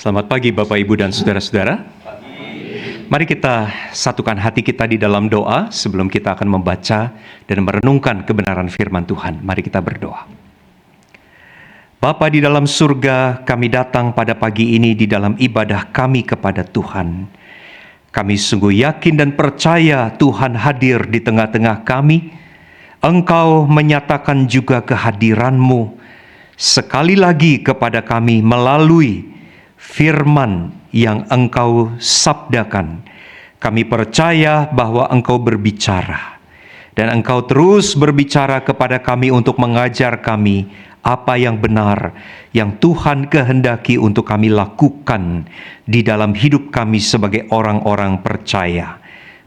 Selamat pagi Bapak, Ibu, dan Saudara-saudara. Mari kita satukan hati kita di dalam doa sebelum kita akan membaca dan merenungkan kebenaran firman Tuhan. Mari kita berdoa. Bapa di dalam surga, kami datang pada pagi ini di dalam ibadah kami kepada Tuhan. Kami sungguh yakin dan percaya Tuhan hadir di tengah-tengah kami. Engkau menyatakan juga kehadiran-Mu sekali lagi kepada kami melalui firman yang Engkau sabdakan. Kami percaya bahwa Engkau berbicara, dan Engkau terus berbicara kepada kami untuk mengajar kami apa yang benar, yang Tuhan kehendaki untuk kami lakukan di dalam hidup kami sebagai orang-orang percaya.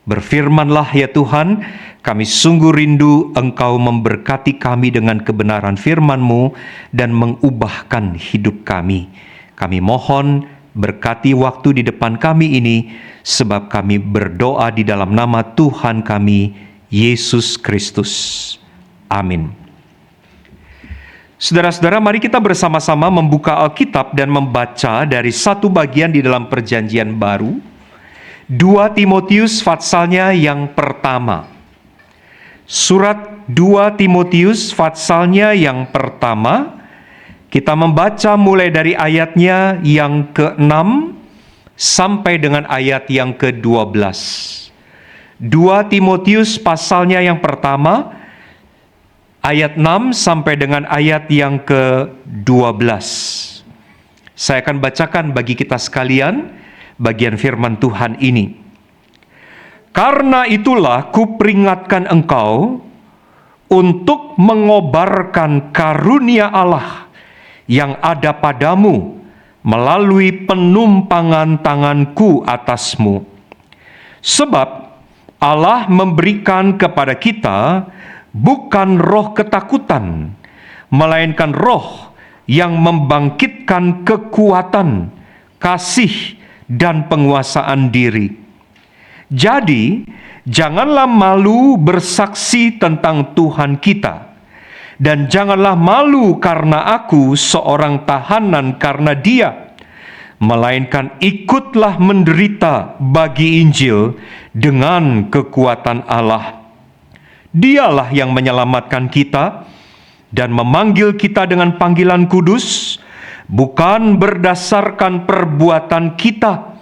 Berfirmanlah ya Tuhan, kami sungguh rindu Engkau memberkati kami dengan kebenaran firman-Mu dan mengubahkan hidup kami. Kami mohon berkati waktu di depan kami ini, sebab kami berdoa di dalam nama Tuhan kami, Yesus Kristus. Amin. Saudara-saudara, mari kita bersama-sama membuka Alkitab dan membaca dari satu bagian di dalam Perjanjian Baru, 2 Timotius patsalnya yang pertama. Surat 2 Timotius patsalnya yang pertama, kita membaca mulai dari ayatnya yang ke-6 sampai dengan ayat yang ke-12. 2 Timotius pasalnya yang pertama, ayat 6 sampai dengan ayat yang ke-12. Saya akan bacakan bagi kita sekalian bagian firman Tuhan ini. Karena itulah kuperingatkan engkau untuk mengobarkan karunia Allah yang ada padamu melalui penumpangan tanganku atasmu. Sebab Allah memberikan kepada kita bukan roh ketakutan, melainkan roh yang membangkitkan kekuatan, kasih, dan penguasaan diri. Jadi, janganlah malu bersaksi tentang Tuhan kita, dan janganlah malu karena aku seorang tahanan karena Dia, melainkan ikutlah menderita bagi Injil dengan kekuatan Allah. Dialah yang menyelamatkan kita dan memanggil kita dengan panggilan kudus, bukan berdasarkan perbuatan kita,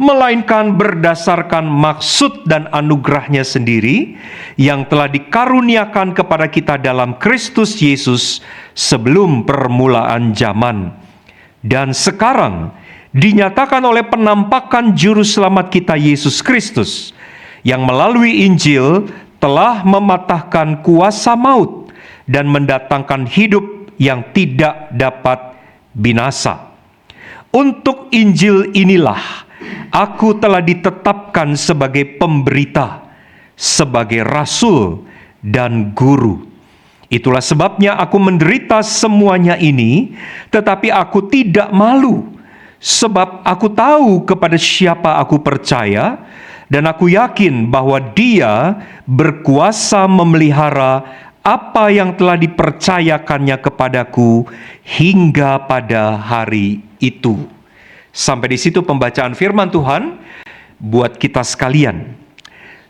melainkan berdasarkan maksud dan anugerahnya sendiri yang telah dikaruniakan kepada kita dalam Kristus Yesus sebelum permulaan zaman. Dan sekarang dinyatakan oleh penampakan Juru Selamat kita Yesus Kristus, yang melalui Injil telah mematahkan kuasa maut dan mendatangkan hidup yang tidak dapat binasa. Untuk Injil inilah aku telah ditetapkan sebagai pemberita, sebagai rasul dan guru. Itulah sebabnya aku menderita semuanya ini, tetapi aku tidak malu, sebab aku tahu kepada siapa aku percaya, dan aku yakin bahwa Dia berkuasa memelihara apa yang telah dipercayakannya kepadaku hingga pada hari itu. Sampai di situ pembacaan firman Tuhan buat kita sekalian.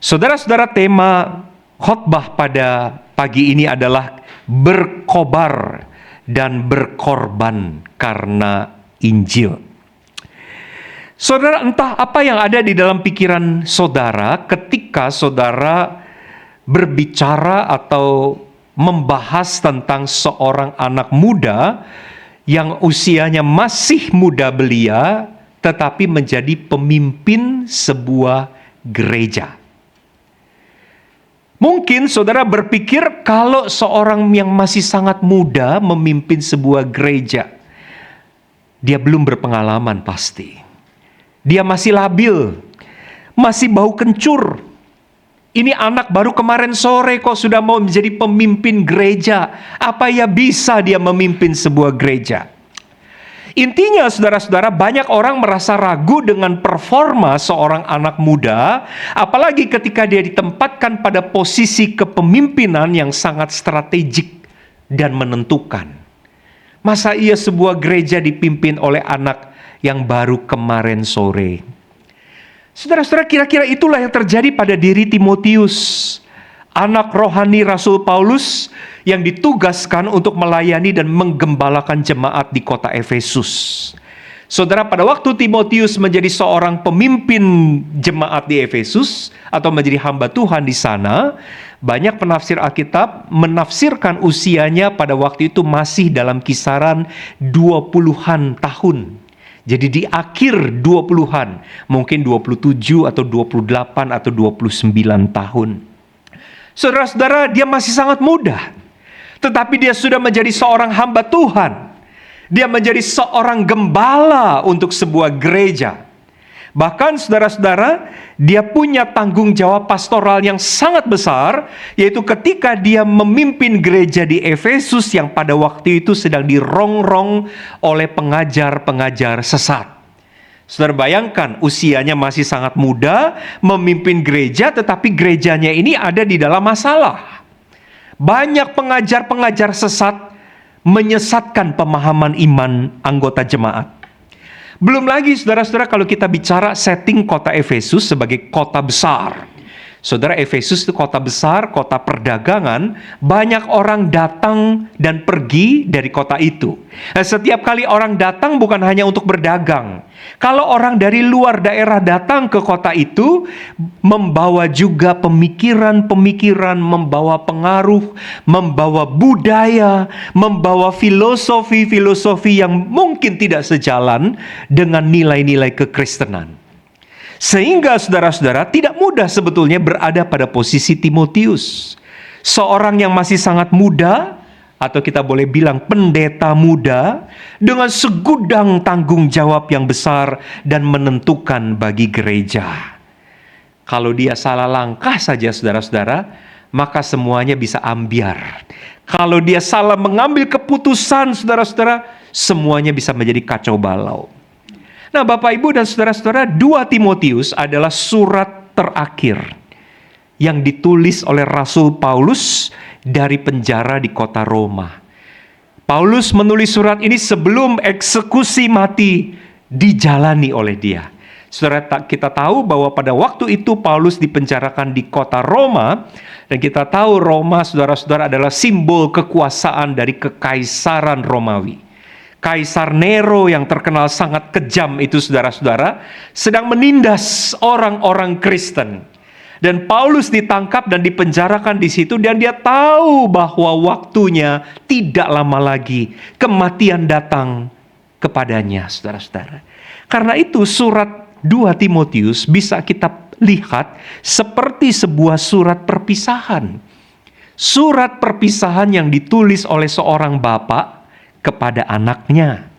Saudara-saudara, tema khotbah pada pagi ini adalah berkobar dan berkorban karena Injil. Saudara, entah apa yang ada di dalam pikiran saudara ketika saudara berbicara atau membahas tentang seorang anak muda yang usianya masih muda belia, tetapi menjadi pemimpin sebuah gereja. Mungkin saudara berpikir kalau seorang yang masih sangat muda memimpin sebuah gereja, dia belum berpengalaman pasti. Dia masih labil, masih bau kencur. Ini anak baru kemarin sore kok sudah mau menjadi pemimpin gereja. Apa ya bisa dia memimpin sebuah gereja? Intinya saudara-saudara, banyak orang merasa ragu dengan performa seorang anak muda, apalagi ketika dia ditempatkan pada posisi kepemimpinan yang sangat strategik dan menentukan. Masa iya sebuah gereja dipimpin oleh anak yang baru kemarin sore. Saudara-saudara, kira-kira itulah yang terjadi pada diri Timotius, anak rohani Rasul Paulus yang ditugaskan untuk melayani dan menggembalakan jemaat di kota Efesus. Saudara, pada waktu Timotius menjadi seorang pemimpin jemaat di Efesus atau menjadi hamba Tuhan di sana, banyak penafsir Alkitab menafsirkan usianya pada waktu itu masih dalam kisaran 20-an tahun. Jadi di akhir 20-an, mungkin 27 atau 28 atau 29 tahun. Saudara-saudara, dia masih sangat muda, tetapi dia sudah menjadi seorang hamba Tuhan. Dia menjadi seorang gembala untuk sebuah gereja. Bahkan saudara-saudara, dia punya tanggung jawab pastoral yang sangat besar, yaitu ketika dia memimpin gereja di Efesus yang pada waktu itu sedang dirongrong oleh pengajar-pengajar sesat. Saudara bayangkan, usianya masih sangat muda, memimpin gereja, tetapi gerejanya ini ada di dalam masalah. Banyak pengajar-pengajar sesat menyesatkan pemahaman iman anggota jemaat. Belum lagi saudara-saudara, kalau kita bicara setting kota Efesus sebagai kota besar. Saudara, Efesus itu kota besar, kota perdagangan, banyak orang datang dan pergi dari kota itu. Nah, setiap kali orang datang bukan hanya untuk berdagang. Kalau orang dari luar daerah datang ke kota itu, membawa juga pemikiran-pemikiran, membawa pengaruh, membawa budaya, membawa filosofi-filosofi yang mungkin tidak sejalan dengan nilai-nilai kekristenan. Sehingga saudara-saudara tidak mudah sebetulnya berada pada posisi Timotius. Seorang yang masih sangat muda, atau kita boleh bilang pendeta muda, dengan segudang tanggung jawab yang besar dan menentukan bagi gereja. Kalau dia salah langkah saja saudara-saudara, maka semuanya bisa ambiar. Kalau dia salah mengambil keputusan saudara-saudara, semuanya bisa menjadi kacau balau. Nah, Bapak Ibu dan saudara-saudara, 2 Timotius adalah surat terakhir yang ditulis oleh Rasul Paulus dari penjara di kota Roma. Paulus menulis surat ini sebelum eksekusi mati dijalani oleh dia. Saudara, kita tahu bahwa pada waktu itu Paulus dipenjarakan di kota Roma, dan kita tahu Roma, saudara-saudara, adalah simbol kekuasaan dari kekaisaran Romawi. Kaisar Nero yang terkenal sangat kejam itu saudara-saudara, sedang menindas orang-orang Kristen. Dan Paulus ditangkap dan dipenjarakan di situ, dan dia tahu bahwa waktunya tidak lama lagi kematian datang kepadanya, saudara-saudara. Karena itu surat 2 Timotius bisa kita lihat seperti sebuah surat perpisahan. Surat perpisahan yang ditulis oleh seorang bapak kepada anaknya.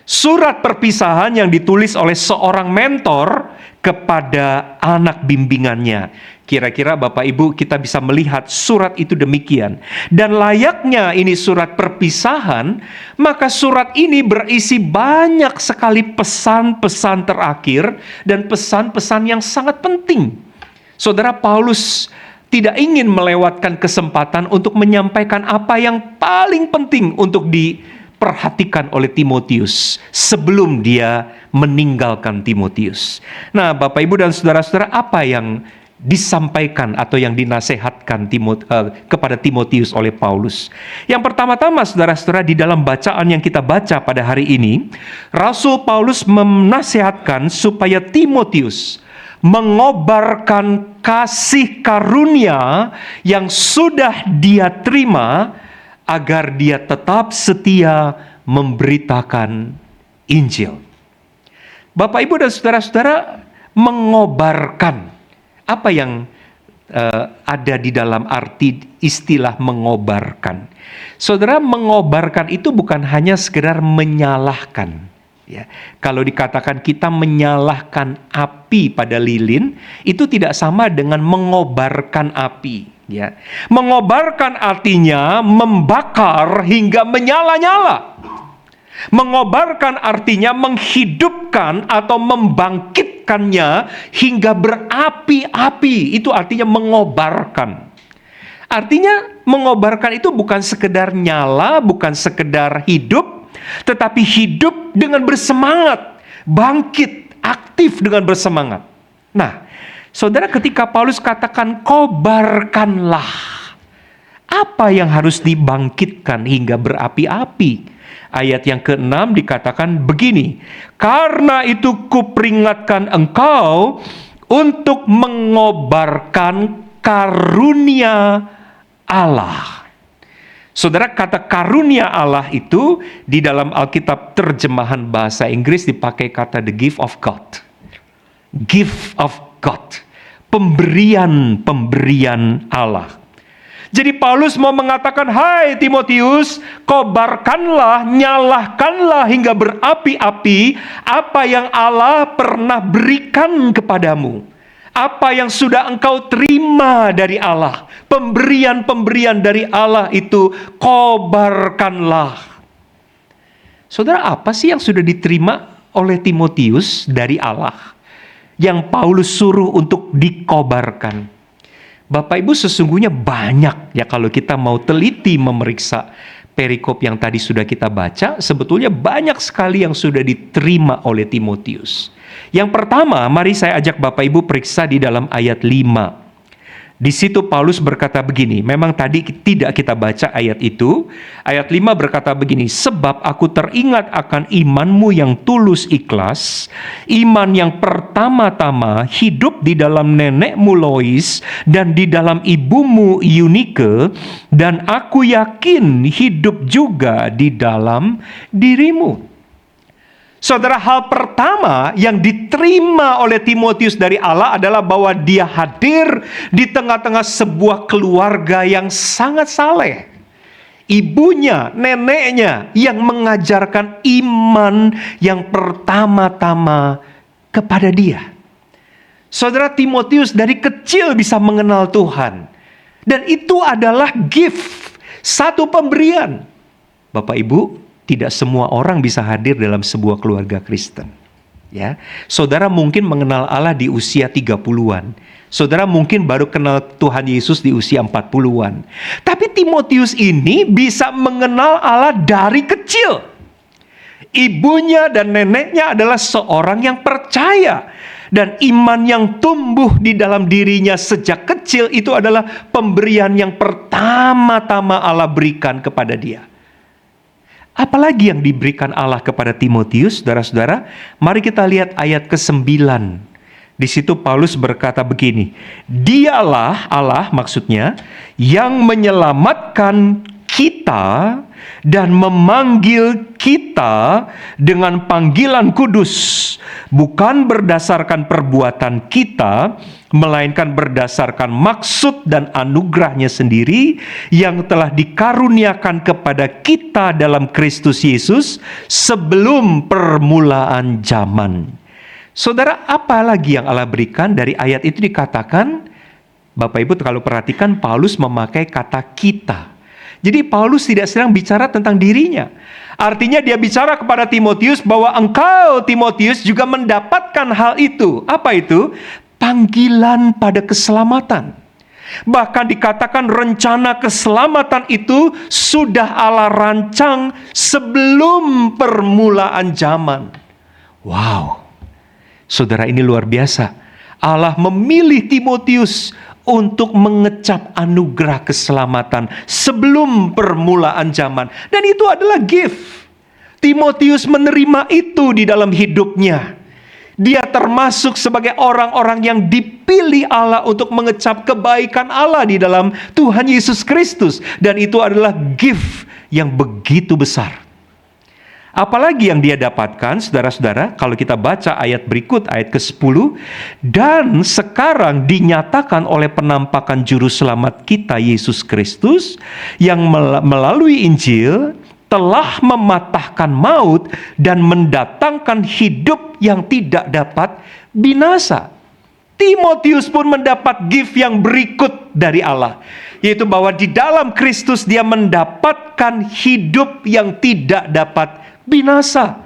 Surat perpisahan yang ditulis oleh seorang mentor kepada anak bimbingannya. Kira-kira Bapak Ibu kita bisa melihat surat itu demikian. Dan layaknya ini surat perpisahan, maka surat ini berisi banyak sekali pesan-pesan terakhir dan pesan-pesan yang sangat penting. Saudara, Paulus tidak ingin melewatkan kesempatan untuk menyampaikan apa yang paling penting untuk diperhatikan oleh Timotius sebelum dia meninggalkan Timotius. Nah, Bapak Ibu dan saudara-saudara, apa yang disampaikan atau yang dinasehatkan kepada Timotius oleh Paulus? Yang pertama-tama saudara-saudara, di dalam bacaan yang kita baca pada hari ini, Rasul Paulus menasehatkan supaya Timotius mengobarkan kasih karunia yang sudah dia terima, agar dia tetap setia memberitakan Injil. Bapak, Ibu, dan saudara-saudara, mengobarkan. Apa yang ada di dalam arti istilah mengobarkan? Saudara, mengobarkan itu bukan hanya sekedar menyalahkan. Ya, kalau dikatakan kita menyalahkan api pada lilin, itu tidak sama dengan mengobarkan api. Ya, mengobarkan artinya membakar hingga menyala-nyala. Mengobarkan artinya menghidupkan atau membangkitkannya hingga berapi-api. Itu artinya mengobarkan. Artinya mengobarkan itu bukan sekedar nyala, bukan sekedar hidup, tetapi hidup dengan bersemangat, bangkit, aktif dengan bersemangat. Nah, saudara, ketika Paulus katakan kobarkanlah, apa yang harus dibangkitkan hingga berapi-api? Ayat yang ke-6 dikatakan begini, karena itu kuperingatkan engkau untuk mengobarkan karunia Allah. Saudara, kata karunia Allah itu di dalam Alkitab terjemahan bahasa Inggris dipakai kata the gift of God. Gift of God. Pemberian Allah. Jadi Paulus mau mengatakan, hai Timotius, kobarkanlah, nyalakanlah hingga berapi-api apa yang Allah pernah berikan kepadamu. Apa yang sudah engkau terima dari Allah. Pemberian-pemberian dari Allah itu kobarkanlah. Saudara, apa sih yang sudah diterima oleh Timotius dari Allah yang Paulus suruh untuk dikobarkan? Bapak Ibu, sesungguhnya banyak ya, kalau kita mau teliti memeriksa perikop yang tadi sudah kita baca, sebetulnya banyak sekali yang sudah diterima oleh Timotius. Yang pertama, mari saya ajak Bapak Ibu periksa di dalam ayat 5. Di situ Paulus berkata begini, memang tadi tidak kita baca ayat itu. Ayat 5 berkata begini, sebab aku teringat akan imanmu yang tulus ikhlas, iman yang pertama-tama hidup di dalam nenekmu Lois dan di dalam ibumu Eunike, dan aku yakin hidup juga di dalam dirimu. Saudara, hal pertama yang diterima oleh Timotius dari Allah adalah bahwa dia hadir di tengah-tengah sebuah keluarga yang sangat saleh. Ibunya, neneknya yang mengajarkan iman yang pertama-tama kepada dia. Saudara, Timotius dari kecil bisa mengenal Tuhan. Dan itu adalah gift, satu pemberian. Bapak Ibu, tidak semua orang bisa hadir dalam sebuah keluarga Kristen. Ya, saudara mungkin mengenal Allah di usia 30-an. Saudara mungkin baru kenal Tuhan Yesus di usia 40-an. Tapi Timotius ini bisa mengenal Allah dari kecil. Ibunya dan neneknya adalah seorang yang percaya. Dan iman yang tumbuh di dalam dirinya sejak kecil itu adalah pemberian yang pertama-tama Allah berikan kepada dia. Apalagi yang diberikan Allah kepada Timotius, saudara-saudara? Mari kita lihat ayat ke-9. Di situ Paulus berkata begini, dialah Allah maksudnya yang menyelamatkan kita dan memanggil kita dengan panggilan kudus, bukan berdasarkan perbuatan kita, melainkan berdasarkan maksud dan anugerahnya sendiri yang telah dikaruniakan kepada kita dalam Kristus Yesus sebelum permulaan zaman. Saudara, apa lagi yang Allah berikan? Dari ayat itu dikatakan, Bapak Ibu kalau perhatikan, Paulus memakai kata kita. Jadi Paulus tidak sedang bicara tentang dirinya. Artinya dia bicara kepada Timotius bahwa engkau, Timotius, juga mendapatkan hal itu. Apa itu? Panggilan pada keselamatan. Bahkan dikatakan rencana keselamatan itu sudah Allah rancang sebelum permulaan zaman. Wow, saudara, ini luar biasa. Allah memilih Timotius untuk mengecap anugerah keselamatan sebelum permulaan zaman. Dan itu adalah gift. Timotius menerima itu di dalam hidupnya. Dia termasuk sebagai orang-orang yang dipilih Allah untuk mengecap kebaikan Allah di dalam Tuhan Yesus Kristus. Dan itu adalah gift yang begitu besar. Apalagi yang dia dapatkan, saudara-saudara, kalau kita baca ayat berikut, ayat ke-10, dan sekarang dinyatakan oleh penampakan juru selamat kita, Yesus Kristus, yang melalui Injil telah mematahkan maut dan mendatangkan hidup yang tidak dapat binasa. Timotius pun mendapat gift yang berikut dari Allah, yaitu bahwa di dalam Kristus dia mendapatkan hidup yang tidak dapat binasa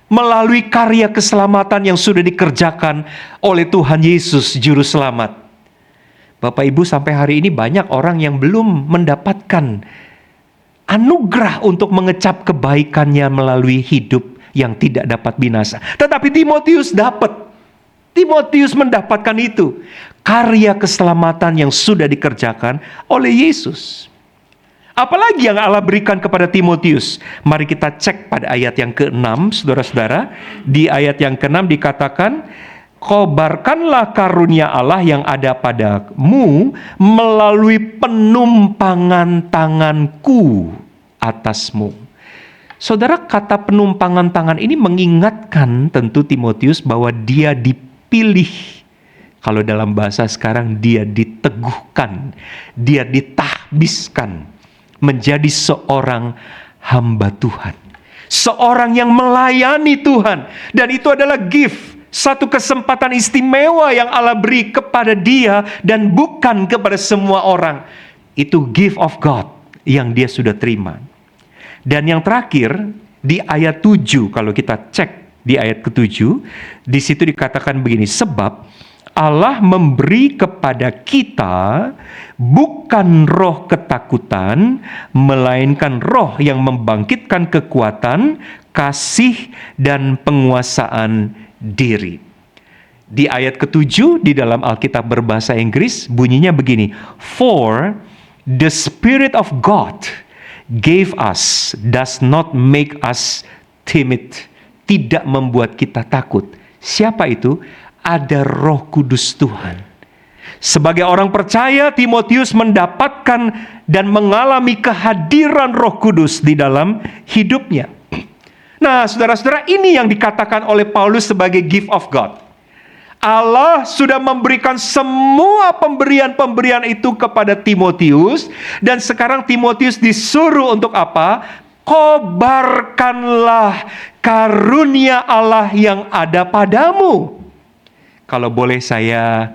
melalui karya keselamatan yang sudah dikerjakan oleh Tuhan Yesus Juru Selamat. Bapak Ibu, sampai hari ini banyak orang yang belum mendapatkan anugerah untuk mengecap kebaikannya melalui hidup yang tidak dapat binasa. Tetapi Timotius dapat. Timotius mendapatkan itu. Karya keselamatan yang sudah dikerjakan oleh Yesus. Apalagi yang Allah berikan kepada Timotius? Mari kita cek pada ayat yang ke-6, saudara-saudara. Di ayat yang ke-6 dikatakan, kobarkanlah karunia Allah yang ada padamu melalui penumpangan tanganku atasmu. Saudara, kata penumpangan tangan ini mengingatkan tentu Timotius bahwa dia dipilih. Kalau dalam bahasa sekarang, dia diteguhkan, dia ditahbiskan menjadi seorang hamba Tuhan. Seorang yang melayani Tuhan. Dan itu adalah gift. Satu kesempatan istimewa yang Allah beri kepada dia dan bukan kepada semua orang. Itu gift of God yang dia sudah terima. Dan yang terakhir di ayat 7, kalau kita cek di ayat ke-7, di situ dikatakan begini, sebab Allah memberi kepada kita bukan roh ketakutan, melainkan roh yang membangkitkan kekuatan, kasih, dan penguasaan diri. Di ayat ke-7 di dalam Alkitab berbahasa Inggris bunyinya begini, for the Spirit of God gave us, does not make us timid. Tidak membuat kita takut. Siapa itu? Ada Roh Kudus Tuhan. Sebagai orang percaya, Timotius mendapatkan dan mengalami kehadiran Roh Kudus di dalam hidupnya. Nah, saudara-saudara, ini yang dikatakan oleh Paulus sebagai gift of God. Allah sudah memberikan semua pemberian-pemberian itu kepada Timotius, dan sekarang Timotius disuruh untuk apa? Kobarkanlah karunia Allah yang ada padamu. Kalau boleh saya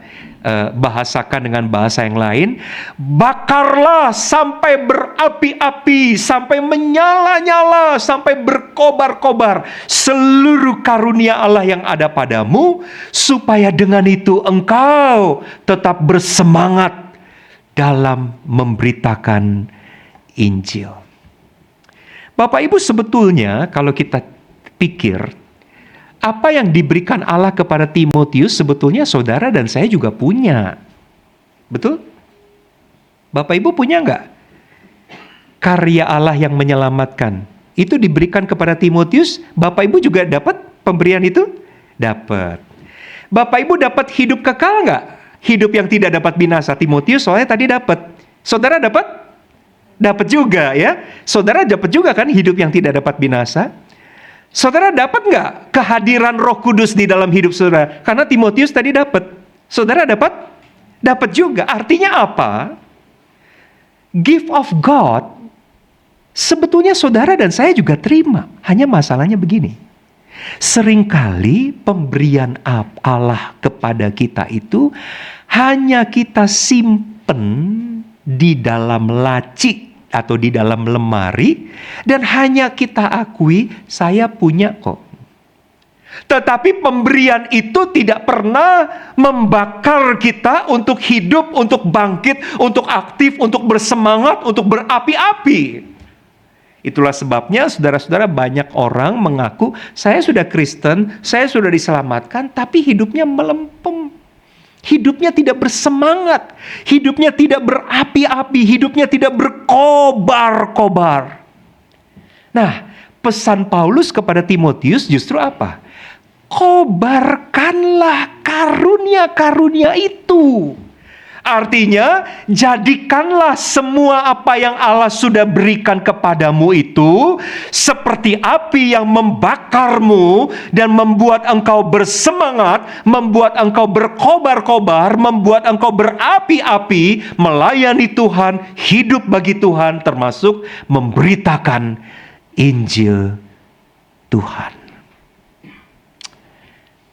bahasakan dengan bahasa yang lain, bakarlah sampai berapi-api, sampai menyala-nyala, sampai berkobar-kobar seluruh karunia Allah yang ada padamu, supaya dengan itu engkau tetap bersemangat dalam memberitakan Injil. Bapak Ibu, sebetulnya kalau kita pikir, apa yang diberikan Allah kepada Timotius sebetulnya saudara dan saya juga punya. Betul? Bapak Ibu punya nggak? Karya Allah yang menyelamatkan. Itu diberikan kepada Timotius, Bapak Ibu juga dapat pemberian itu? Dapat. Bapak Ibu dapat hidup kekal nggak? Hidup yang tidak dapat binasa. Timotius soalnya tadi dapat. Saudara dapat? Dapat juga ya. Saudara dapat juga kan hidup yang tidak dapat binasa? Saudara dapat nggak kehadiran Roh Kudus di dalam hidup saudara? Karena Timotius tadi dapat. Saudara dapat? Dapat juga. Artinya apa? Gift of God sebetulnya saudara dan saya juga terima. Hanya masalahnya begini. Seringkali pemberian Allah kepada kita itu hanya kita simpen di dalam laci atau di dalam lemari, dan hanya kita akui, saya punya kok. Tetapi pemberian itu tidak pernah membakar kita untuk hidup, untuk bangkit, untuk aktif, untuk bersemangat, untuk berapi-api. Itulah sebabnya saudara-saudara banyak orang mengaku, saya sudah Kristen, saya sudah diselamatkan, tapi hidupnya melempem. Hidupnya tidak bersemangat, hidupnya tidak berapi-api, hidupnya tidak berkobar-kobar. Nah, pesan Paulus kepada Timotius justru apa? Kobarkanlah karunia-karunia itu. Artinya, jadikanlah semua apa yang Allah sudah berikan kepadamu itu seperti api yang membakarmu dan membuat engkau bersemangat, membuat engkau berkobar-kobar, membuat engkau berapi-api, melayani Tuhan, hidup bagi Tuhan, termasuk memberitakan Injil Tuhan.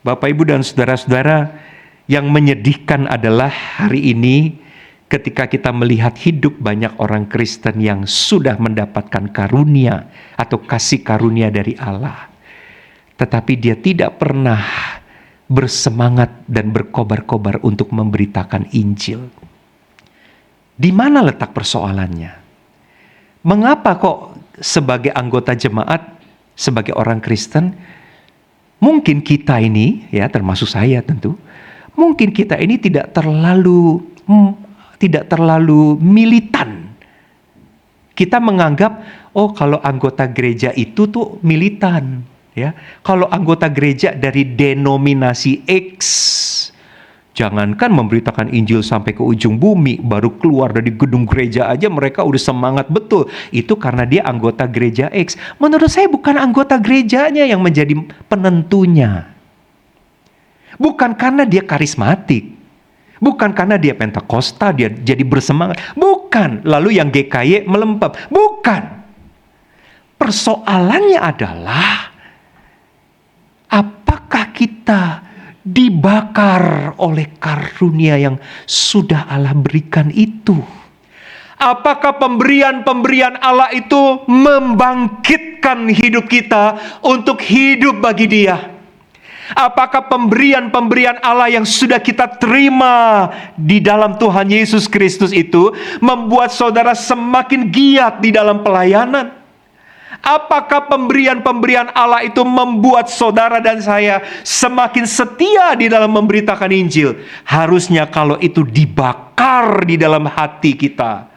Bapak, Ibu, dan saudara-saudara, yang menyedihkan adalah hari ini ketika kita melihat hidup banyak orang Kristen yang sudah mendapatkan karunia atau kasih karunia dari Allah, tetapi dia tidak pernah bersemangat dan berkobar-kobar untuk memberitakan Injil. Di mana letak persoalannya? Mengapa kok sebagai anggota jemaat sebagai orang Kristen, mungkin kita ini, ya termasuk saya tentu, mungkin kita ini tidak terlalu militan. Kita menganggap, oh kalau anggota gereja itu tuh militan, ya. Kalau anggota gereja dari denominasi X, jangankan memberitakan Injil sampai ke ujung bumi, baru keluar dari gedung gereja aja mereka udah semangat betul. Itu karena dia anggota gereja X. Menurut saya bukan anggota gerejanya yang menjadi penentunya. Bukan karena dia karismatik. Bukan karena dia Pentakosta, dia jadi bersemangat. Bukan. Lalu yang GKY melempem. Bukan. Persoalannya adalah, apakah kita dibakar oleh karunia yang sudah Allah berikan itu? Apakah pemberian-pemberian Allah itu membangkitkan hidup kita untuk hidup bagi Dia? Apakah pemberian-pemberian Allah yang sudah kita terima di dalam Tuhan Yesus Kristus itu membuat saudara semakin giat di dalam pelayanan? Apakah pemberian-pemberian Allah itu membuat saudara dan saya semakin setia di dalam memberitakan Injil? Harusnya kalau itu dibakar di dalam hati kita,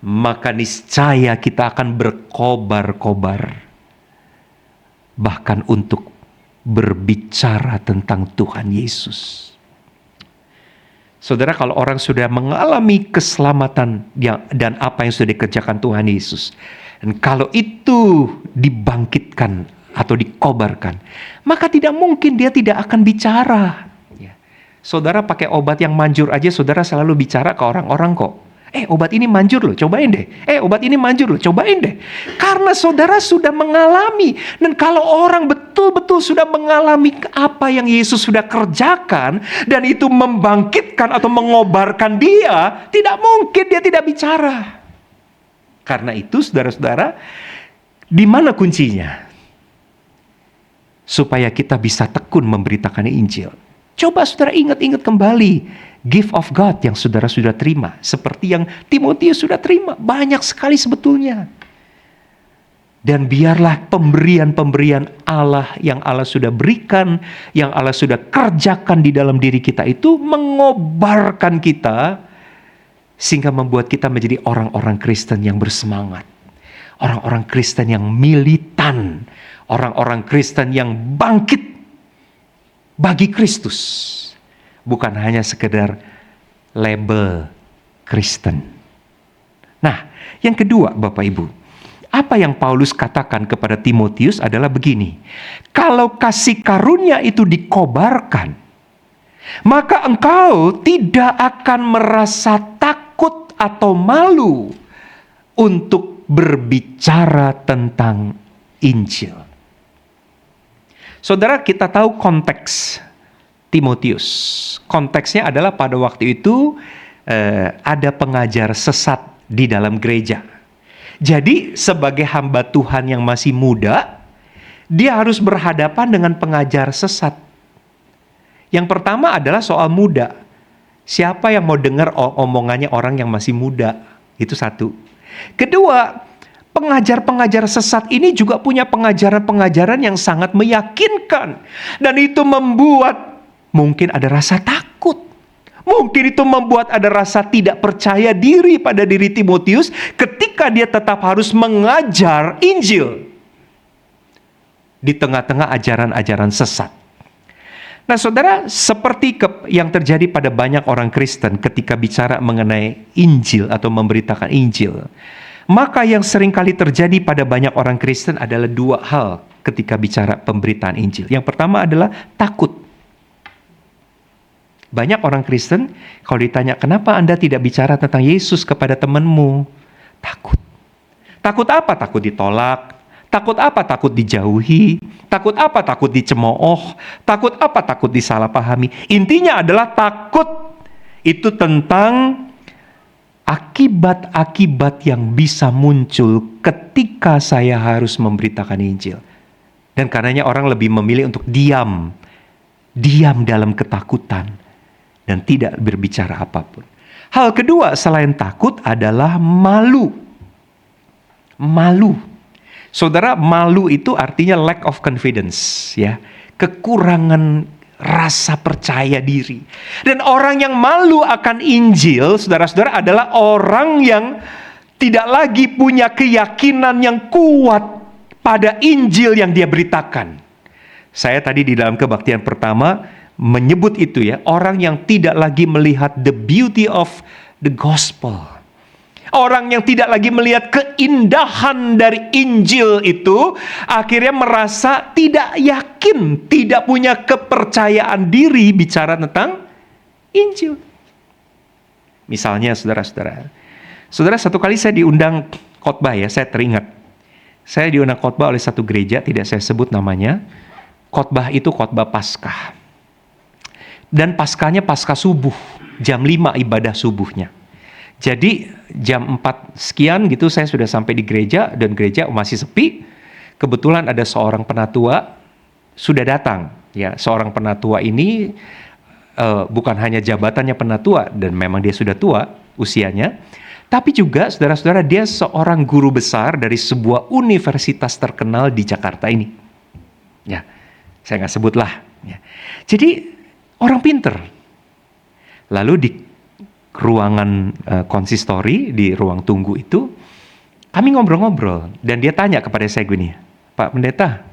maka niscaya kita akan berkobar-kobar. Bahkan untuk berbicara tentang Tuhan Yesus. Saudara, kalau orang sudah mengalami keselamatan dan apa yang sudah dikerjakan Tuhan Yesus, dan kalau itu dibangkitkan atau dikobarkan, maka tidak mungkin dia tidak akan bicara. Saudara pakai obat yang manjur aja, saudara selalu bicara ke orang-orang kok. Obat ini manjur loh, cobain deh. Obat ini manjur loh, cobain deh. Karena saudara sudah mengalami. Dan kalau orang betul-betul sudah mengalami apa yang Yesus sudah kerjakan, dan itu membangkitkan atau mengobarkan dia, tidak mungkin dia tidak bicara. Karena itu saudara-saudara, di mana kuncinya? Supaya kita bisa tekun memberitakan Injil. Coba saudara ingat-ingat kembali gift of God yang saudara sudah terima. Seperti yang Timotius sudah terima. Banyak sekali sebetulnya. Dan biarlah pemberian-pemberian Allah yang Allah sudah berikan, yang Allah sudah kerjakan di dalam diri kita itu mengobarkan kita, sehingga membuat kita menjadi orang-orang Kristen yang bersemangat. Orang-orang Kristen yang militan. Orang-orang Kristen yang bangkit bagi Kristus. Bukan hanya sekedar label Kristen. Nah, yang kedua Bapak Ibu, apa yang Paulus katakan kepada Timotius adalah begini. Kalau kasih karunia itu dikobarkan, maka engkau tidak akan merasa takut atau malu untuk berbicara tentang Injil. Saudara, kita tahu konteks Timotius. Konteksnya adalah pada waktu itu ada pengajar sesat di dalam gereja. Jadi sebagai hamba Tuhan yang masih muda, dia harus berhadapan dengan pengajar sesat. Yang pertama adalah soal muda. Siapa yang mau dengar omongannya orang yang masih muda? Itu satu. Kedua, pengajar-pengajar sesat ini juga punya pengajaran-pengajaran yang sangat meyakinkan. Dan itu membuat mungkin ada rasa takut. Mungkin itu membuat ada rasa tidak percaya diri pada diri Timotius ketika dia tetap harus mengajar Injil di tengah-tengah ajaran-ajaran sesat. Nah saudara, seperti yang terjadi pada banyak orang Kristen ketika bicara mengenai Injil atau memberitakan Injil, maka yang seringkali terjadi pada banyak orang Kristen adalah dua hal ketika bicara pemberitaan Injil. Yang pertama adalah takut. Banyak orang Kristen, kalau ditanya, kenapa Anda tidak bicara tentang Yesus kepada temanmu? Takut. Takut apa? Takut ditolak. Takut apa? Takut dijauhi. Takut apa? Takut dicemooh. Takut apa? Takut disalahpahami. Intinya adalah takut itu tentang akibat-akibat yang bisa muncul ketika saya harus memberitakan Injil. Dan karenanya orang lebih memilih untuk diam dalam ketakutan dan tidak berbicara apapun. Hal kedua selain takut adalah malu. Malu. Saudara, malu itu artinya lack of confidence, ya. Kekurangan rasa percaya diri. Dan orang yang malu akan Injil, saudara-saudara, adalah orang yang tidak lagi punya keyakinan yang kuat pada Injil yang dia beritakan. Saya tadi di dalam kebaktian pertama menyebut itu, ya, orang yang tidak lagi melihat the beauty of the gospel. Orang yang tidak lagi melihat keindahan dari Injil itu, akhirnya merasa tidak yakin, tidak punya kepercayaan diri bicara tentang Injil. Misalnya saudara-saudara, satu kali saya diundang khotbah, ya, saya teringat. Saya diundang khotbah oleh satu gereja, tidak saya sebut namanya. Khotbah itu khotbah Paskah. Dan Paskahnya Paskah subuh, jam 5 ibadah subuhnya. Jadi jam 4 sekian gitu saya sudah sampai di gereja, dan gereja masih sepi. Kebetulan ada seorang penatua sudah datang. Ya, seorang penatua ini bukan hanya jabatannya penatua, dan memang dia sudah tua usianya, tapi juga saudara-saudara dia seorang guru besar dari sebuah universitas terkenal di Jakarta ini. Ya, saya nggak sebut lah. Ya. Jadi orang pinter. Lalu di ruangan konsistori, di ruang tunggu itu, kami ngobrol-ngobrol. Dan dia tanya kepada saya gini, Pak Pendeta,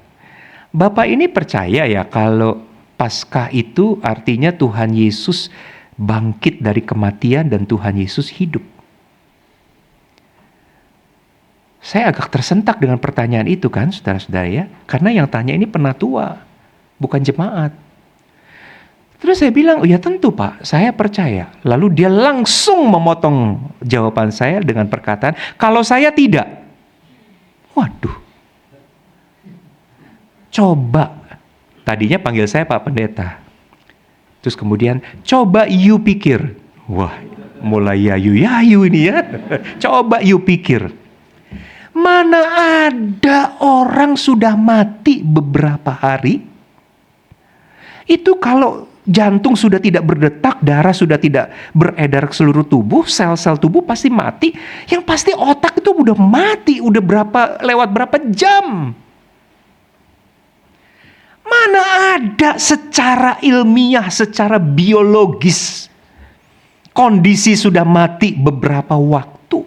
Bapak ini percaya ya kalau Paskah itu artinya Tuhan Yesus bangkit dari kematian dan Tuhan Yesus hidup? Saya agak tersentak dengan pertanyaan itu kan, saudara-saudara, ya. Karena yang tanya ini penatua, bukan jemaat. Terus saya bilang, oh ya tentu Pak, saya percaya. Lalu dia langsung memotong jawaban saya dengan perkataan, kalau saya tidak. Waduh. Coba. Tadinya panggil saya Pak Pendeta. Terus kemudian, coba you pikir. Wah, mulai yayu-yayu ini ya. Coba you pikir. Mana ada orang sudah mati beberapa hari, itu kalau jantung sudah tidak berdetak, darah sudah tidak beredar ke seluruh tubuh, sel-sel tubuh pasti mati. Yang pasti otak itu udah mati, udah lewat berapa jam. Mana ada secara ilmiah, secara biologis, kondisi sudah mati beberapa waktu,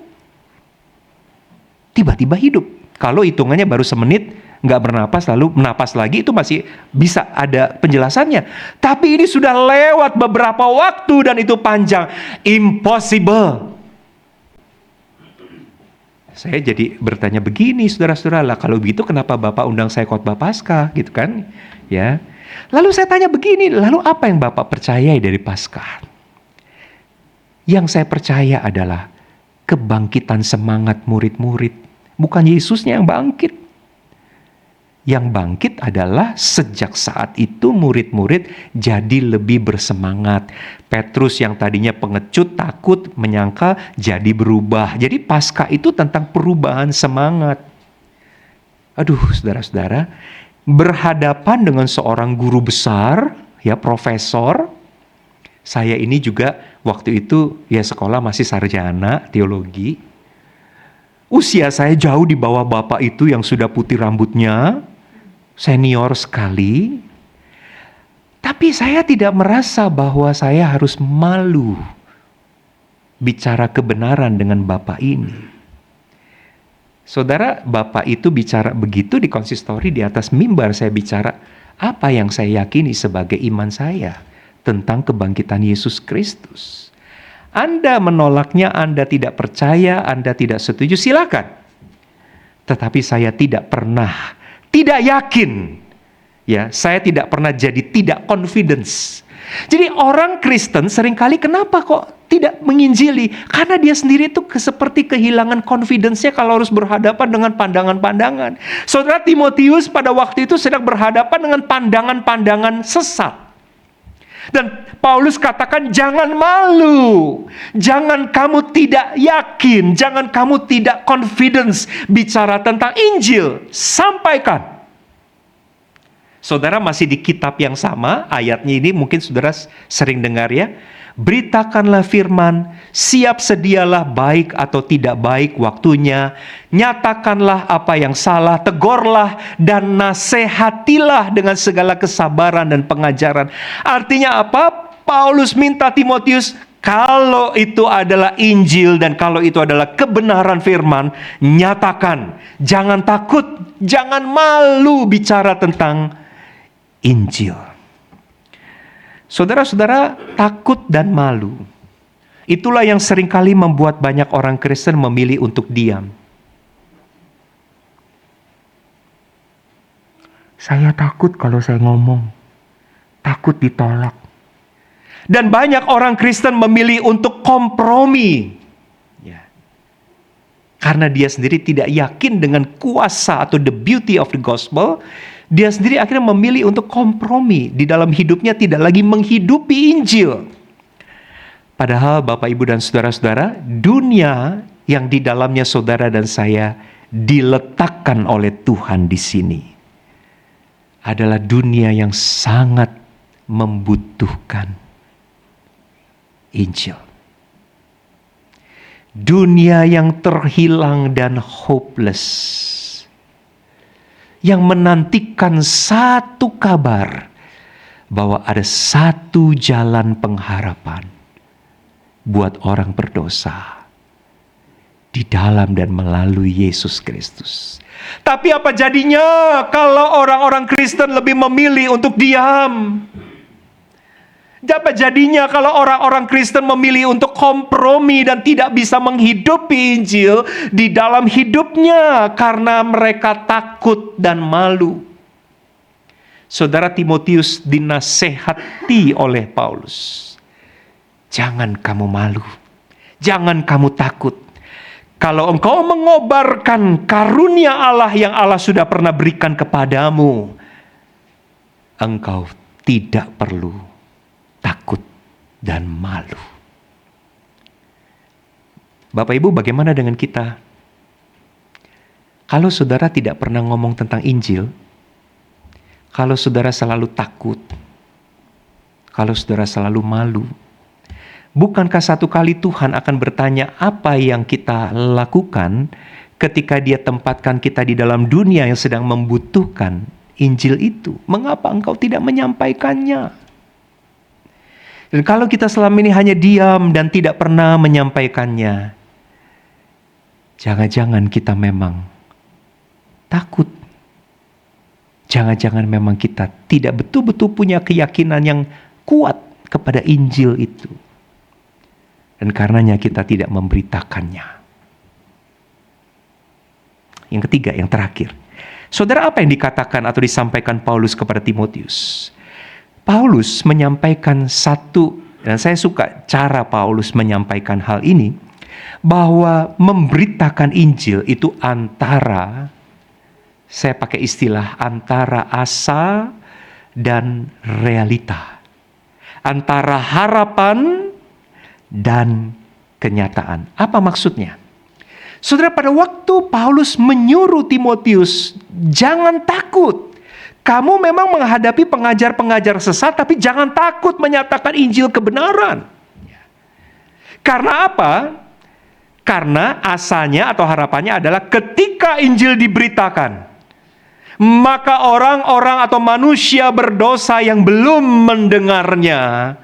tiba-tiba hidup. Kalau hitungannya baru semenit, nggak bernapas lalu menapas lagi, itu masih bisa ada penjelasannya. Tapi ini sudah lewat beberapa waktu dan itu panjang. Impossible. Saya jadi bertanya begini, saudara-saudara, lah kalau begitu kenapa Bapak undang saya khotbah Paskah, gitu kan? Ya. Lalu saya tanya begini, lalu apa yang Bapak percayai dari Paskah? Yang saya percaya adalah kebangkitan semangat murid-murid. Bukan Yesusnya yang bangkit. Yang bangkit adalah sejak saat itu murid-murid jadi lebih bersemangat. Petrus yang tadinya pengecut, takut, menyangkal, jadi berubah. Jadi Paskah itu tentang perubahan semangat. Aduh, saudara-saudara, berhadapan dengan seorang guru besar, ya profesor. Saya ini juga waktu itu ya sekolah masih sarjana teologi. Usia saya jauh di bawah bapak itu yang sudah putih rambutnya, senior sekali. Tapi saya tidak merasa bahwa saya harus malu bicara kebenaran dengan bapak ini. Saudara, bapak itu bicara begitu di konsistori, di atas mimbar saya bicara apa yang saya yakini sebagai iman saya tentang kebangkitan Yesus Kristus. Anda menolaknya, Anda tidak percaya, Anda tidak setuju, silakan. Tetapi saya tidak pernah, tidak yakin. Ya, saya tidak pernah jadi tidak confidence. Jadi orang Kristen seringkali kenapa kok tidak menginjili? Karena dia sendiri itu seperti kehilangan confidence-nya kalau harus berhadapan dengan pandangan-pandangan. Saudara Timotius pada waktu itu sedang berhadapan dengan pandangan-pandangan sesat. Dan Paulus katakan jangan malu, jangan kamu tidak yakin, jangan kamu tidak confidence bicara tentang Injil, sampaikan. Saudara masih di kitab yang sama, ayatnya ini mungkin saudara sering dengar ya. Beritakanlah firman, siap sedialah baik atau tidak baik waktunya, nyatakanlah apa yang salah, tegurlah dan nasihatilah dengan segala kesabaran dan pengajaran. Artinya apa? Paulus minta Timotius, kalau itu adalah Injil dan kalau itu adalah kebenaran firman, nyatakan. Jangan takut, jangan malu bicara tentang Injil. Saudara-saudara, takut dan malu, itulah yang seringkali membuat banyak orang Kristen memilih untuk diam. Saya takut kalau saya ngomong, takut ditolak. Dan banyak orang Kristen memilih untuk kompromi. Ya. Karena dia sendiri tidak yakin dengan kuasa atau the beauty of the gospel, dia sendiri akhirnya memilih untuk kompromi. Di dalam hidupnya tidak lagi menghidupi Injil. Padahal Bapak, Ibu, dan saudara-saudara, dunia yang di dalamnya saudara dan saya diletakkan oleh Tuhan di sini adalah dunia yang sangat membutuhkan Injil. Dunia yang terhilang dan hopeless, yang menantikan satu kabar bahwa ada satu jalan pengharapan buat orang berdosa di dalam dan melalui Yesus Kristus. Tapi apa jadinya kalau orang-orang Kristen lebih memilih untuk diam? Apa jadinya kalau orang-orang Kristen memilih untuk kompromi dan tidak bisa menghidupi Injil di dalam hidupnya karena mereka takut dan malu? Saudara Timotius dinasehati oleh Paulus. Jangan kamu malu, jangan kamu takut. Kalau engkau mengobarkan karunia Allah yang Allah sudah pernah berikan kepadamu, engkau tidak perlu takut dan malu. Bapak Ibu, bagaimana dengan kita? Kalau saudara tidak pernah ngomong tentang Injil, kalau saudara selalu takut, kalau saudara selalu malu, bukankah satu kali Tuhan akan bertanya apa yang kita lakukan ketika Dia tempatkan kita di dalam dunia yang sedang membutuhkan Injil itu? Mengapa engkau tidak menyampaikannya? Dan kalau kita selama ini hanya diam dan tidak pernah menyampaikannya, jangan-jangan kita memang takut. Jangan-jangan memang kita tidak betul-betul punya keyakinan yang kuat kepada Injil itu. Dan karenanya kita tidak memberitakannya. Yang ketiga, yang terakhir. Saudara, apa yang dikatakan atau disampaikan Paulus kepada Timotius? Paulus menyampaikan satu, dan saya suka cara Paulus menyampaikan hal ini, bahwa memberitakan Injil itu antara, saya pakai istilah, antara asa dan realita. Antara harapan dan kenyataan. Apa maksudnya? Saudara, pada waktu Paulus menyuruh Timotius, jangan takut. Kamu memang menghadapi pengajar-pengajar sesat, tapi jangan takut menyatakan Injil kebenaran. Karena apa? Karena asanya atau harapannya adalah ketika Injil diberitakan, maka orang-orang atau manusia berdosa yang belum mendengarnya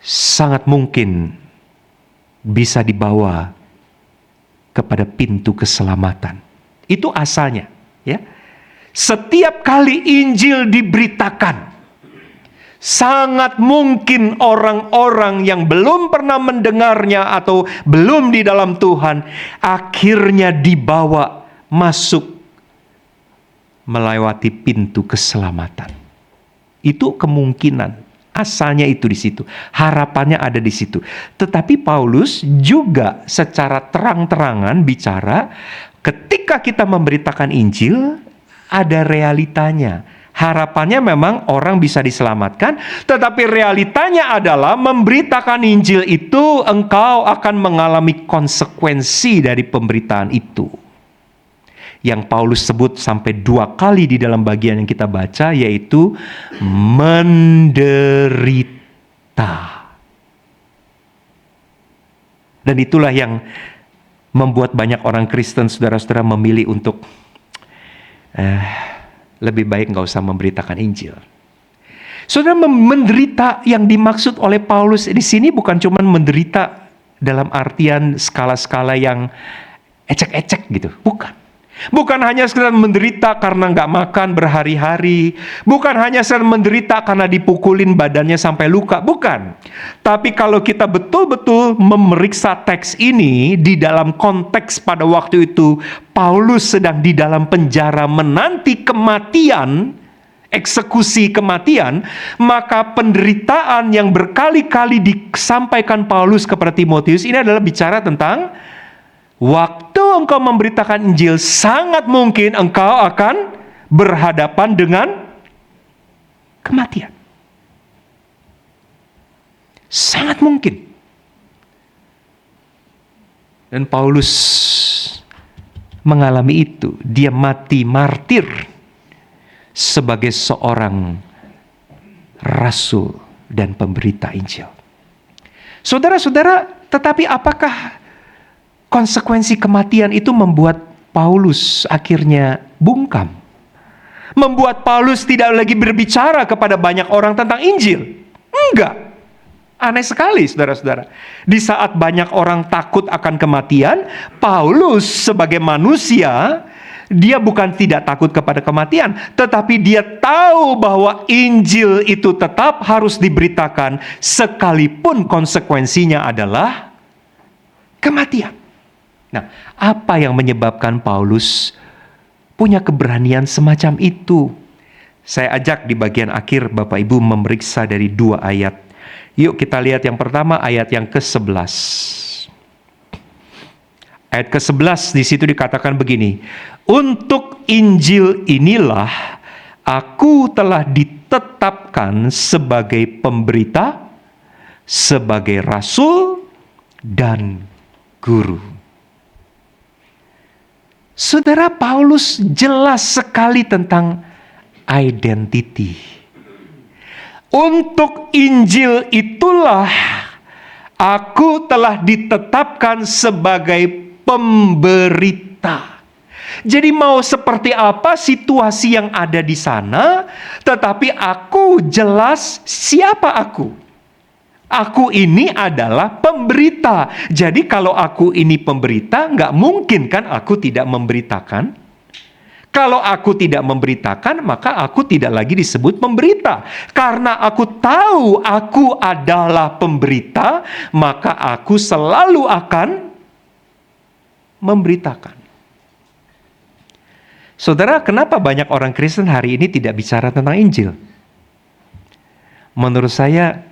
sangat mungkin bisa dibawa kepada pintu keselamatan. Itu asanya, ya. Setiap kali Injil diberitakan, sangat mungkin orang-orang yang belum pernah mendengarnya atau belum di dalam Tuhan akhirnya dibawa masuk melewati pintu keselamatan. Itu kemungkinan, asalnya itu di situ, harapannya ada di situ. Tetapi Paulus juga secara terang-terangan bicara, ketika kita memberitakan Injil, ada realitanya. Harapannya memang orang bisa diselamatkan, tetapi realitanya adalah memberitakan Injil itu engkau akan mengalami konsekuensi dari pemberitaan itu. yang Paulus sebut sampai 2 kali di dalam bagian yang kita baca, yaitu menderita. Dan itulah yang membuat banyak orang Kristen, saudara-saudara, memilih untuk lebih baik nggak usah memberitakan Injil. Saudara, menderita yang dimaksud oleh Paulus di sini bukan cuma menderita dalam artian skala-skala yang ecek-ecek gitu, bukan. Bukan hanya sekedar menderita karena nggak makan berhari-hari. Bukan hanya sekedar menderita karena dipukulin badannya sampai luka. Bukan. Tapi kalau kita betul-betul memeriksa teks ini di dalam konteks pada waktu itu Paulus sedang di dalam penjara menanti kematian, eksekusi kematian, maka penderitaan yang berkali-kali disampaikan Paulus kepada Timotius ini adalah bicara tentang waktu engkau memberitakan Injil, sangat mungkin engkau akan berhadapan dengan kematian. Sangat mungkin. Dan Paulus mengalami itu. Dia mati martir sebagai seorang rasul dan pemberita Injil. Saudara-saudara, tetapi apakah konsekuensi kematian itu membuat Paulus akhirnya bungkam? Membuat Paulus tidak lagi berbicara kepada banyak orang tentang Injil? Enggak. Aneh sekali, saudara-saudara. Di saat banyak orang takut akan kematian, Paulus sebagai manusia, dia bukan tidak takut kepada kematian, tetapi dia tahu bahwa Injil itu tetap harus diberitakan sekalipun konsekuensinya adalah kematian. Nah, apa yang menyebabkan Paulus punya keberanian semacam itu? Saya ajak di bagian akhir Bapak Ibu memeriksa dari 2 ayat. Yuk kita lihat yang pertama, ayat yang ke-11. Ayat ke-11 di situ dikatakan begini, untuk Injil inilah aku telah ditetapkan sebagai pemberita, sebagai rasul dan guru. Saudara, Paulus jelas sekali tentang identity. Untuk Injil itulah aku telah ditetapkan sebagai pemberita. Jadi mau seperti apa situasi yang ada di sana, tetapi aku jelas siapa aku. Aku ini adalah pemberita. Jadi kalau aku ini pemberita, nggak mungkin kan aku tidak memberitakan. Kalau aku tidak memberitakan, maka aku tidak lagi disebut pemberita. Karena aku tahu aku adalah pemberita, maka aku selalu akan memberitakan. Saudara, kenapa banyak orang Kristen hari ini tidak bicara tentang Injil? Menurut saya,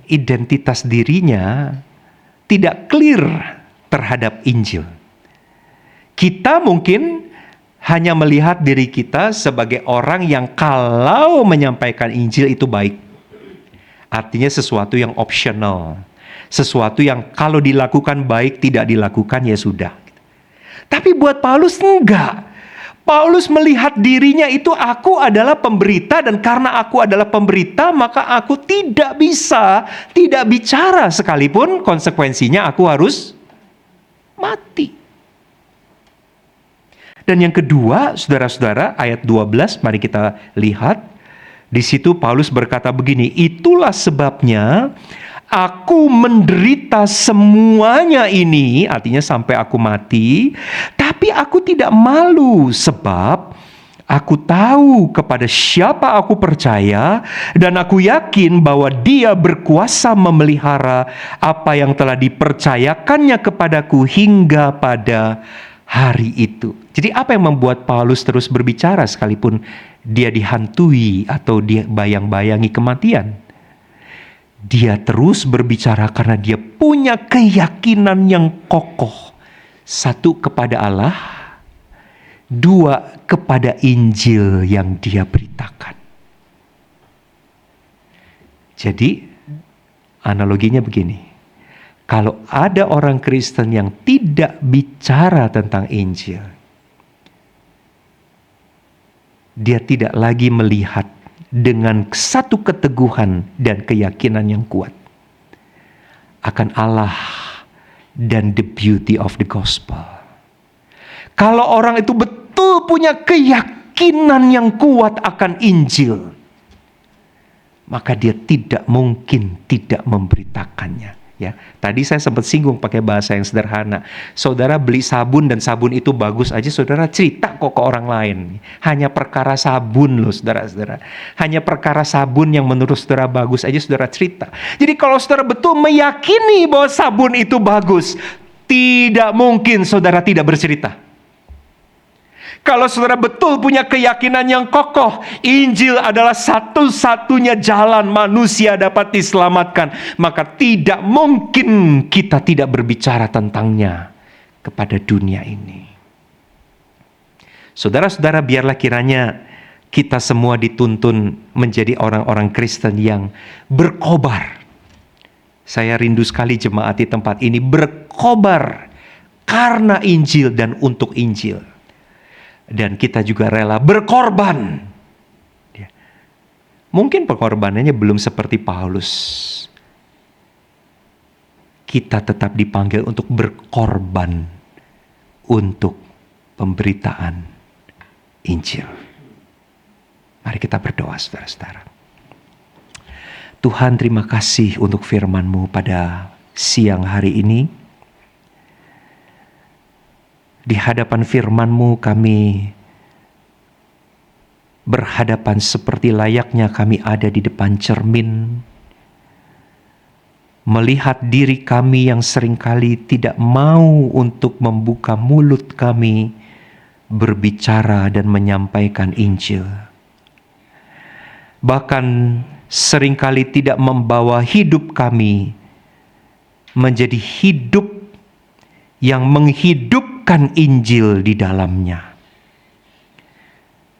identitas dirinya tidak clear terhadap Injil. Kita mungkin hanya melihat diri kita sebagai orang yang kalau menyampaikan Injil itu baik. Artinya sesuatu yang optional. Sesuatu yang kalau dilakukan baik, tidak dilakukan ya sudah. Tapi buat Paulus enggak. Paulus melihat dirinya itu aku adalah pemberita, dan karena aku adalah pemberita maka aku tidak bisa tidak bicara sekalipun konsekuensinya aku harus mati. Dan yang kedua, saudara-saudara, ayat 12 mari kita lihat. Di situ Paulus berkata begini, itulah sebabnya aku menderita semuanya ini, artinya sampai aku mati, tapi aku tidak malu sebab aku tahu kepada siapa aku percaya dan aku yakin bahwa Dia berkuasa memelihara apa yang telah dipercayakannya kepadaku hingga pada hari itu. Jadi apa yang membuat Paulus terus berbicara sekalipun dia dihantui atau dia bayang-bayangi kematian? Dia terus berbicara karena dia punya keyakinan yang kokoh. 1 kepada Allah, 2 kepada Injil yang dia beritakan. Jadi analoginya begini. Kalau ada orang Kristen yang tidak bicara tentang Injil, dia tidak lagi melihat dengan satu keteguhan dan keyakinan yang kuat akan Allah dan the beauty of the gospel. Kalau orang itu betul punya keyakinan yang kuat akan Injil, maka dia tidak mungkin tidak memberitakannya. Ya, tadi saya sempat singgung pakai bahasa yang sederhana. Saudara beli sabun dan sabun itu bagus aja, saudara cerita kok ke orang lain. Hanya perkara sabun loh, saudara-saudara. Hanya perkara sabun yang menurut saudara bagus aja, saudara cerita. Jadi kalau saudara betul meyakini bahwa sabun itu bagus, tidak mungkin saudara tidak bercerita. Kalau saudara betul punya keyakinan yang kokoh, Injil adalah satu-satunya jalan manusia dapat diselamatkan, maka tidak mungkin kita tidak berbicara tentangnya kepada dunia ini. Saudara-saudara, biarlah kiranya kita semua dituntun menjadi orang-orang Kristen yang berkobar. Saya rindu sekali jemaat di tempat ini berkobar karena Injil dan untuk Injil. Dan kita juga rela berkorban. Mungkin pengorbanannya belum seperti Paulus. Kita tetap dipanggil untuk berkorban untuk pemberitaan Injil. Mari kita berdoa, saudara-saudara. Tuhan, terima kasih untuk firman-Mu pada siang hari ini. Di hadapan firman-Mu kami berhadapan seperti layaknya kami ada di depan cermin. Melihat diri kami yang seringkali tidak mau untuk membuka mulut kami berbicara dan menyampaikan Injil. Bahkan seringkali tidak membawa hidup kami menjadi hidup yang menghidupkan Injil di dalamnya.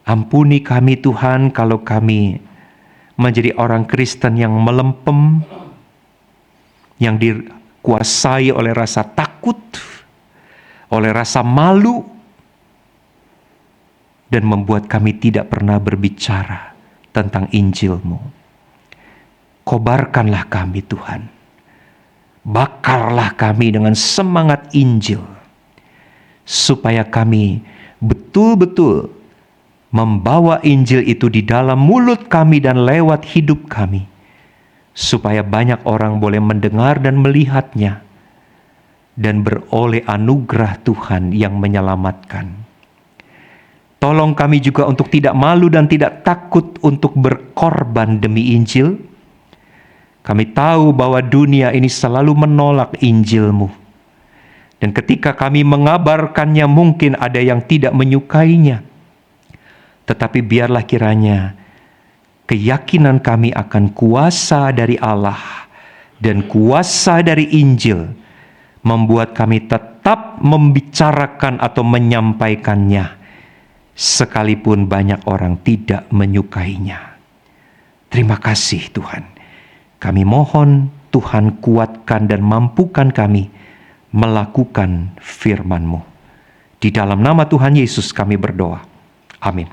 Ampuni kami Tuhan kalau kami menjadi orang Kristen yang melempem, yang dikuasai oleh rasa takut, oleh rasa malu, dan membuat kami tidak pernah berbicara tentang Injil-Mu. Kobarkanlah kami Tuhan. Bakarlah kami dengan semangat Injil, supaya kami betul-betul membawa Injil itu di dalam mulut kami dan lewat hidup kami, supaya banyak orang boleh mendengar dan melihatnya, dan beroleh anugerah Tuhan yang menyelamatkan. Tolong kami juga untuk tidak malu dan tidak takut untuk berkorban demi Injil. Kami tahu bahwa dunia ini selalu menolak Injil-Mu. Dan ketika kami mengabarkannya mungkin ada yang tidak menyukainya. Tetapi biarlah kiranya keyakinan kami akan kuasa dari Allah dan kuasa dari Injil membuat kami tetap membicarakan atau menyampaikannya sekalipun banyak orang tidak menyukainya. Terima kasih Tuhan. Kami mohon Tuhan kuatkan dan mampukan kami melakukan firman-Mu. Di dalam nama Tuhan Yesus kami berdoa. Amin.